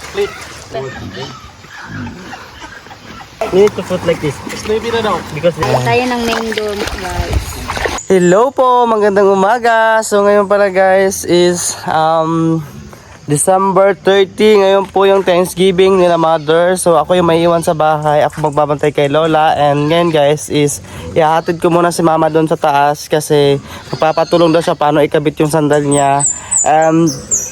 Split. Need to put like this. Maybe na daw. Because Tayo ng mango, guys. hello po, magandang umaga. So ngayon pala guys is December 30. Ngayon po yung Thanksgiving nila mother. So ako yung may iwan sa bahay. Ako magbabantay kay Lola. And ngayon guys is ihahatid ko muna si mama doon sa taas kasi magpapatulong daw siya paano ikabit yung sandal niya.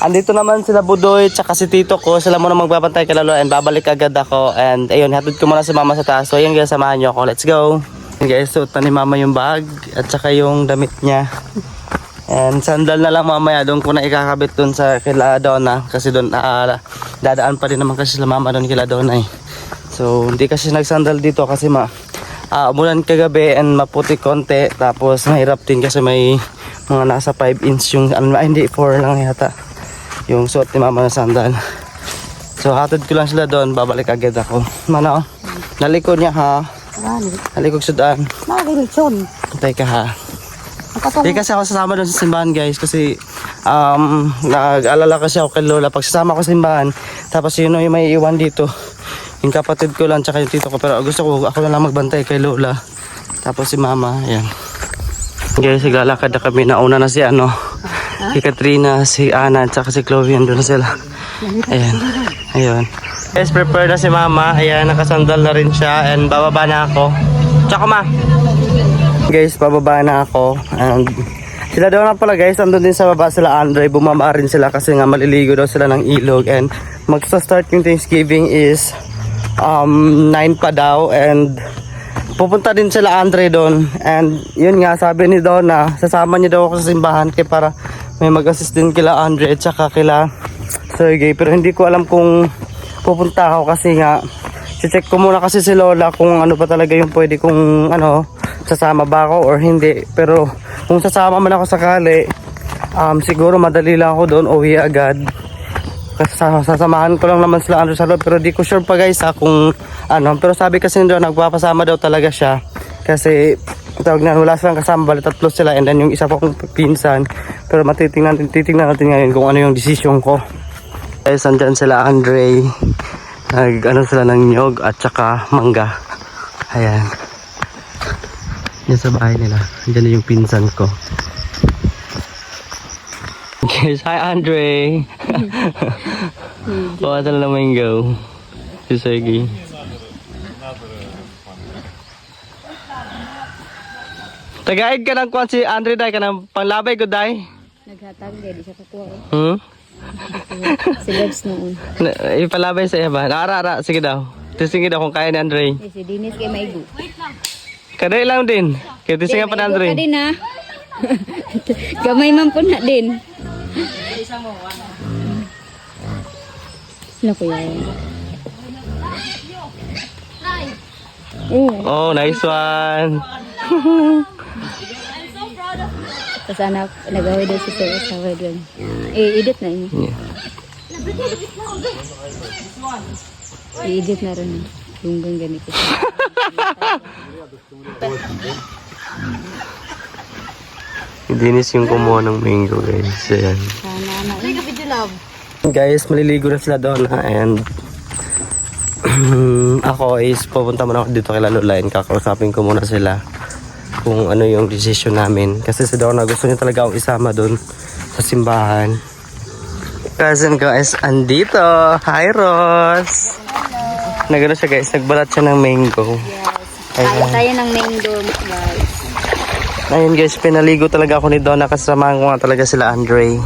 Andito naman sila Budoy tsaka si tito ko. Sila muna magbabantay kay Lola and babalik agad ako. And ayun, hatid ko muna si mama sa taas. So ayun guys, samahan niyo ako. Let's go. Guys, suot na ni mama yung bag at saka yung damit niya. And sandal na lang mamaya doon ko na ikakabit doon sa kila Donna kasi doon dadaan pa rin naman kasi sila mama doon kila Donna eh. So hindi kasi nagsandal dito kasi umulan kagabi and maputi konti tapos mahirap din kasi may mga nasa 5 inch yung hindi 4 lang yata yung suot ni mama ng sandal. So hatid ko lang sila doon, babalik agad ako. Mana nalikod niya ha. Nalikod sudan. Marilson. Antay ka ha. Hindi kasi ako sasama doon sa simbahan guys kasi nag-alala kasi ako kay Lola pag sasama ko sa simbahan tapos yun yung may iwan dito yung kapatid ko lang tsaka yung tito ko pero gusto ko ako na lang magbantay kay Lola tapos si mama ayan guys naglalakad na kami nauna na si si Katrina, si Ana tsaka si Chloe doon na sila ayan guys prepare na si mama ayan nakasandal na rin siya and bababa na ako tsaka ma guys, pababa na ako and sila daw na pala guys, andun din sa baba sila Andre, bumaba rin sila kasi nga maliligo daw sila ng ilog and magsa-start yung Thanksgiving is 9 pa daw and pupunta din sila Andre doon and yun nga sabi ni Donna, sasama niya daw ako sa simbahan kaya para may mag-assist din kila Andre at saka kila Sergey pero hindi ko alam kung pupunta ako kasi nga check ko muna kasi si Lola kung ano pa talaga yung pwede kung sasama ba ako or hindi pero kung sasama man ako sakali siguro madali lang ako doon uwi agad kasi sasamahan ko lang naman sila sa loob pero di ko sure pa guys kung pero sabi kasi doon nagpapasama daw talaga siya kasi tawag na wala silang kasama bali tatlo sila and then yung isa pa kong pinsan pero titingnan natin ngayon kung ano yung desisyon ko guys. Andyan sila Andre sila ng nyog at saka mangga ayan yan sa bahay nila. Diyan na yung pinsan ko. Guys, hi Andre. Pawatan na mango. Si Sergey. Tagaid ka ng kwan si Andre day ka ng panglabay ko day. Naghatag di siya kukuha. Si Legs noon. Ipalabay sa iya ba? Ara, sige daw. Sige daw kung kaya ni Andre. Si Dinis kay Maigo. Kadai lang din. Kaya tisingan pa na Andre. Ka din ha. Gamay man po na din. Ano ko yan? Oh, nice one. Tapos anak, nag-away daw si Sir Asawa doon. I-edit na yun. I-edit na rin. Yung ganito. Dinis yung kumuha ng mango guys. Ayan. Guys, maliligo na sila doon and ako is pupunta muna ako dito kay Lola and kakausapin ko muna sila kung ano yung decision namin kasi si Donna gusto niya talaga akong isama doon sa simbahan. Cousin ko is andito. Hi Ross. Nagano siya guys, nagbalat siya ng mango. Yes. Tayo ng mango, guys. Ayun guys, pinaligo talaga ako ni Donna kasi samahan ko nga talaga sila Andre.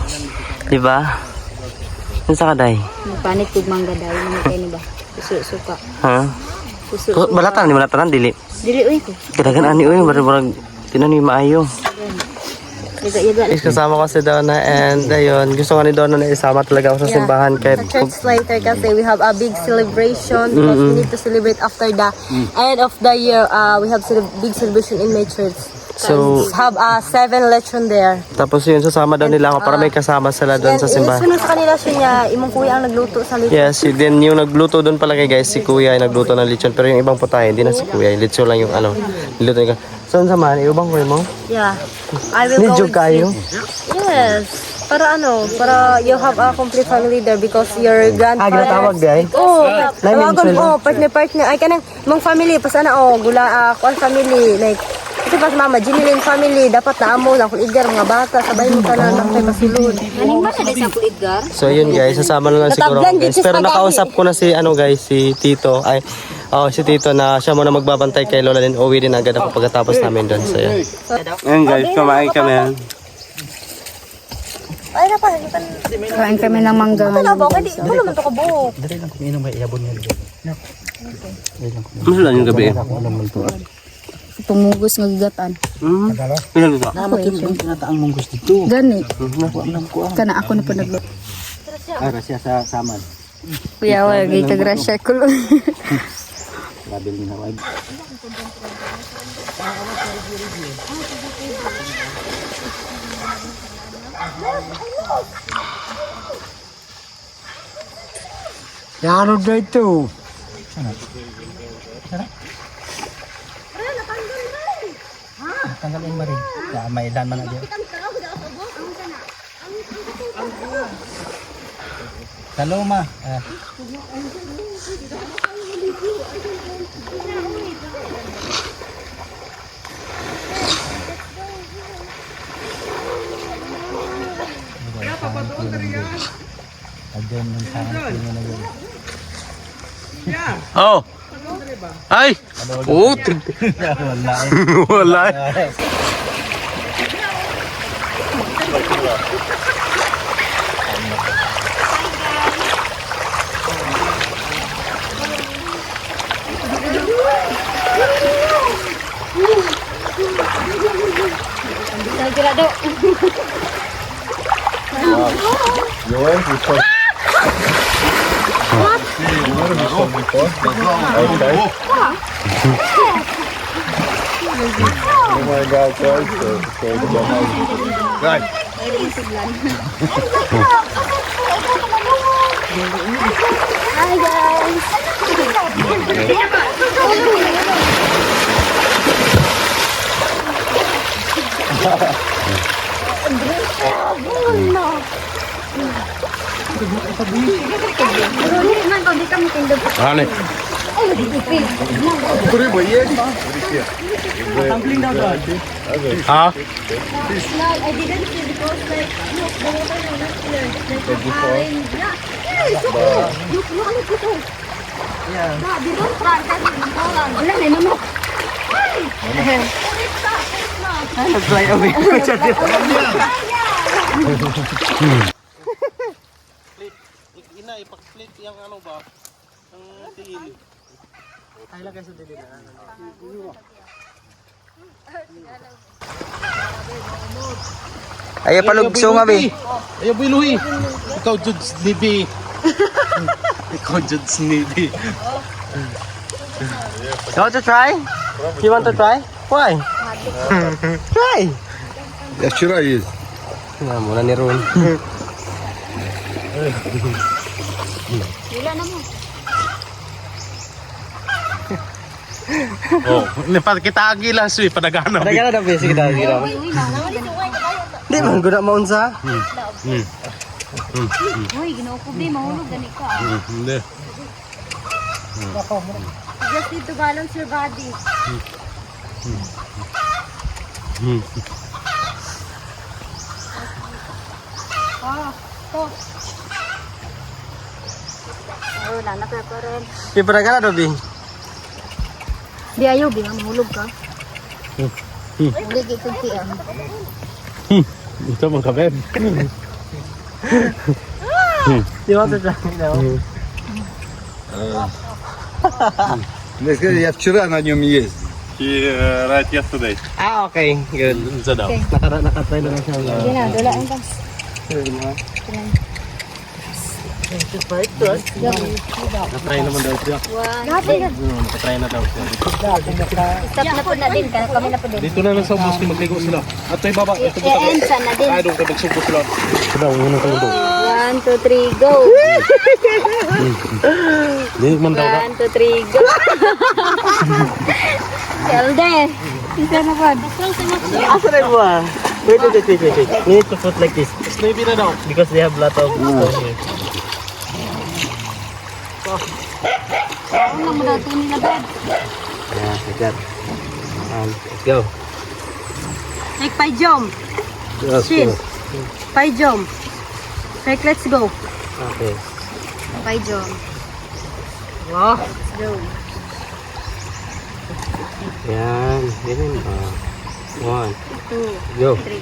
Diba? Ano sa kaday? Magpanit kog mangga daw. Ano kayo ba? Susuka. Ha? Susuka. Balatan, di balatan, dili. Dili, uy ko. Kadagan ani, uy, barang tinan yung maayo. Yaga. Is kasama ko si Donna and ayun, gusto nga ni Donna na isama talaga ako sa simbahan kahit Sa church later kasi we have a big celebration because we need to celebrate after the end of the year. We have big celebration in my church. so Have 7 lechon there. tapos yun sasama daw nila ako para may kasama sila doon sa simbahan. Sunod sa kanila siya imong kuya ang nagluto sa lechon. Yes, then yung nagluto doon pala guys, si Kuya ay nagluto ng lechon pero yung ibang putahe hindi na si Kuya, lechon lang yung niluto niya. Saan samahan? Ibang kuya mo? Yeah. I will Medyo go with kayo. you. Yes. Para ano, para you have a complete family there because your grandfather... ginatawag di ay? Oo, Lamin tawagan sila. mo, partner. Ay, kanang, mong family, pas ano, gula, kuan family, like, kasi pas mama, Jinilin family, dapat naamo lang, kung Edgar, mga bata, sabay mo ka na, nakay pasulod. Aning man na sa Edgar? So yun guys, sasama na lang siguro ako guys. Pero nakausap ko na si ano guys, si Tito. Ay, si Tito na siya muna magbabantay kay Lola din. Uwi din agad ako pagkatapos namin doon. So yun. Ayun guys, kumain kami. Ay, napan, Kain kami ng mangga. ito na ba? Kaya di mo naman ito kabuhok. Masulan yung gabi. Tumugos ng gigatan. Ilan ito? Gani. Kana ako na po nagluto. Rasya sa saman. Kuya, wala gay kagrasya ko. Labil ni Nawad. Yaro dito. Tanggalin mo rin. Ya, may dan man na diyan. Saloma. Oh! Ay! Oh! Wala. Sigurado. Ano? Ha? Wala na naman. Nag-fly away. Ina, ipak-split yung ano ba? Ang tingin. Ay, lagay sa dili na. Ay, palugso nga, be. Ayaw biluhi. Ikaw jud snibi. Ikaw jud snibi. You want to try? You want to try? Why? Try! Я вчера есть. Na, muna ni Ron. Wala na mo. Oh, lipat kita agila sui padagana. Ada ka na basic kita gira. Di man guna mo unsa? Uy, ginoo ko be mahulog gani ka. Hindi. Just need to balance your body. Oh, wala na kaya pa rin. Pipra ka na Dobby. Di ayaw, di nga mahulog ka. Hindi ito siya. Ito man kabeb. You want to try now? Я сказал, я вчера на нем ездил. Right yesterday. Ah, okay. Good. Isa daw. Nakatry na lang siya. Hindi na, dala ang pas. Natry naman daw siya. Natry na daw siya. Stop na po na din, kami na po din. Dito na lang sa bus magligo sila. At ay baba. Ito ba? I-ensa na din. Ay, doon ka magsubo sila. Ito muna kayo doon. 1, 2, 3, go! Hindi man daw na. 1, 2, 3, go! Elde! Isa na po. Asa na mo ah? Wait. We need to put like this. Maybe na daw. Because they have lot of stone here. Ano lang mo daw ito nila, bed? Yeah, like that. Let's go. Like payjom. Yes, Shin. yes. Payjom. Like let's go. Okay. Okay, John. Wow. Let's go. Yan. Ganun. 1. 2, Go. 3.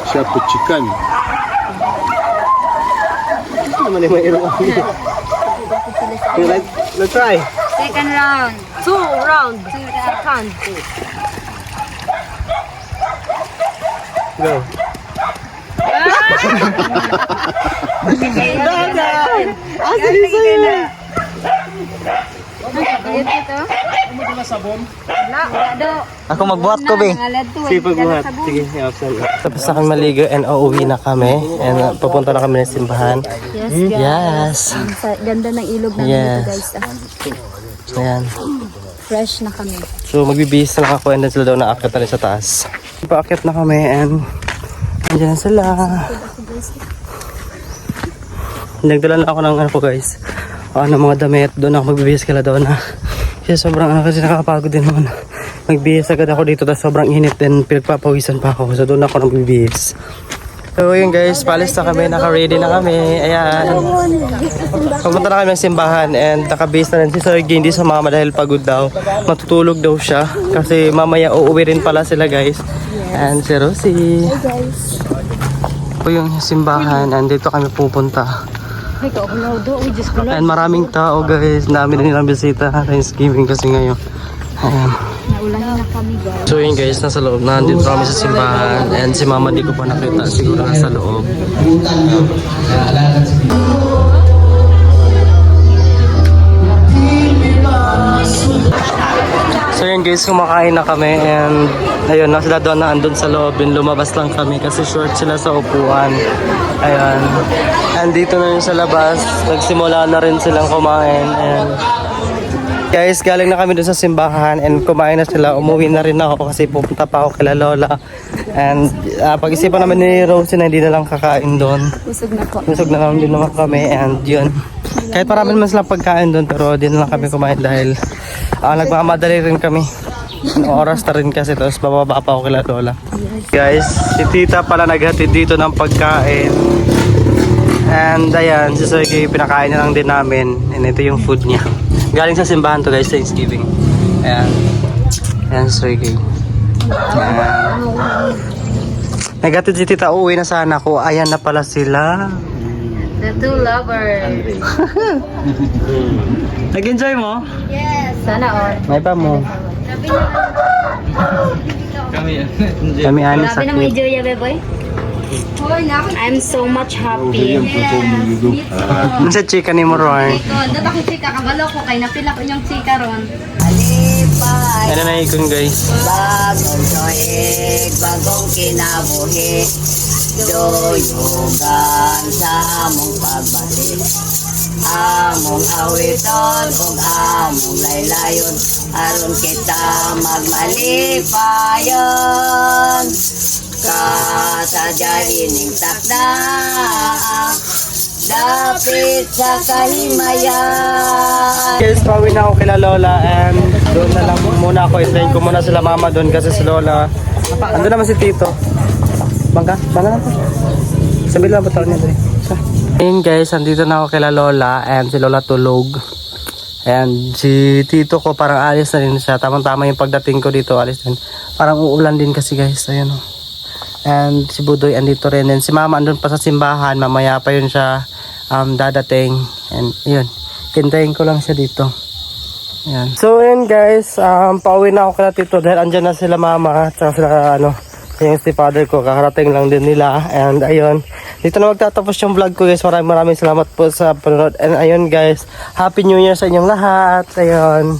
Сейчас подчеканим. Ano naman yung mayroon kami? Let's try. Second round. 2 round. 2 round. Second. Go. Galing ka na. Ayun ito. Wala do. Ako magbuhat ko, be. Nangalad to, Sige, hindi pagbuhat. dala sabon. Sige, i-option. Tapos na kami maligo and uuwi na kami. And papunta na kami ng simbahan. Yes, guys. Yes. Sa ganda ng ilog namin Yes. dito, guys. Ayan. Fresh na kami. So magbibihis na lang ako and then sila daw naakit na rin sa taas. Paakit na kami and andyan na sila. Nagdala na ako ng ano ko guys. Ng mga damit. Doon ako magbibihis kala doon na. Kasi sobrang kasi nakakapagod din naman. Magbihis agad ako dito tapos sobrang init din. Pinagpapawisan pa ako. So doon ako nagbibihis. So yun guys, palis na kami, naka-ready na kami. Ayan. Pupunta na kami ng simbahan and naka-base na rin si Sergey, hindi sumama dahil pagod daw. Matutulog daw siya kasi mamaya uuwi rin pala sila guys. And si Rosie. Ito yung simbahan and dito kami pupunta. And maraming tao guys, dami din nilang bisita. Thanksgiving kasi ngayon. Ayan. Naulahin na kami, guys. So yun guys, nasa loob na, dito kami sa simbahan and si mama di ko pa nakita, siguro nasa loob. So yun guys, kumakain na kami and ayun, sila doon na andun sa loob and lumabas lang kami kasi short sila sa upuan. Ayan. And dito na yun sa labas, nagsimula na rin silang kumain and guys, galing na kami dun sa simbahan and kumain na sila. Umuwi na rin ako kasi pupunta pa ako kila Lola. And pag-isipan naman ni Rosie na hindi na lang kakain doon. Busog na po. Busog na naman din naman kami and yun. Kahit marami naman silang pagkain doon pero di na lang kami kumain dahil nagmamadali rin kami. Oras na rin kasi tapos bababa pa ako kila Lola. Guys, si Tita pala naghatid dito ng pagkain. And ayan, si Sergey pinakain na lang din namin and ito yung food niya. Galing sa simbahan to guys, Thanksgiving. Ayan. Ayan, Sergey. Ayan. Nagatid si Tita, uwi na sana ko. Ayan na pala sila. The two lovers. Nag-enjoy mo? Yes. Sana all. May pa mo. Kami ano sa Grabe na may joy, beboy. I'm so much happy. Ano sa chika ni mo, Roy? Dito ako chika, kabalo ko kay napila ko yung chika ron. Ano na ikon guys? Bagong tuig, bagong kinabuhi, duyugan sa among pagbati. Among awiton ug among laylayon, aron kita magmalipayon. Kasadya ining takda, dapit sa kahimayan. Guys, pauwi na ako kila Lola and doon na lang muna ako. Hintayin ko muna sila mama doon kasi si Lola. Ando naman si Tito. Bangka? Sana lang po. Sabi lang ba taon niya doon? Ayun guys, andito na ako kila Lola and si Lola tulog. And si Tito ko parang alis na rin siya. Tamang-tama yung pagdating ko dito, alis din. Parang uulan din kasi guys. Ayun o. And si Budoy andito rin. And si Mama andun pa sa simbahan. Mamaya pa yun siya dadating. And yun. Hintayin ko lang siya dito. Ayan. So yun guys. Pauwi na ako kila Tito. Dahil andyan na sila Mama. At sila yung stepfather ko. Kakarating lang din nila. And ayun. Dito na magtatapos yung vlog ko guys. Maraming salamat po sa panonood. And ayun guys. Happy New Year sa inyong lahat. Ayun.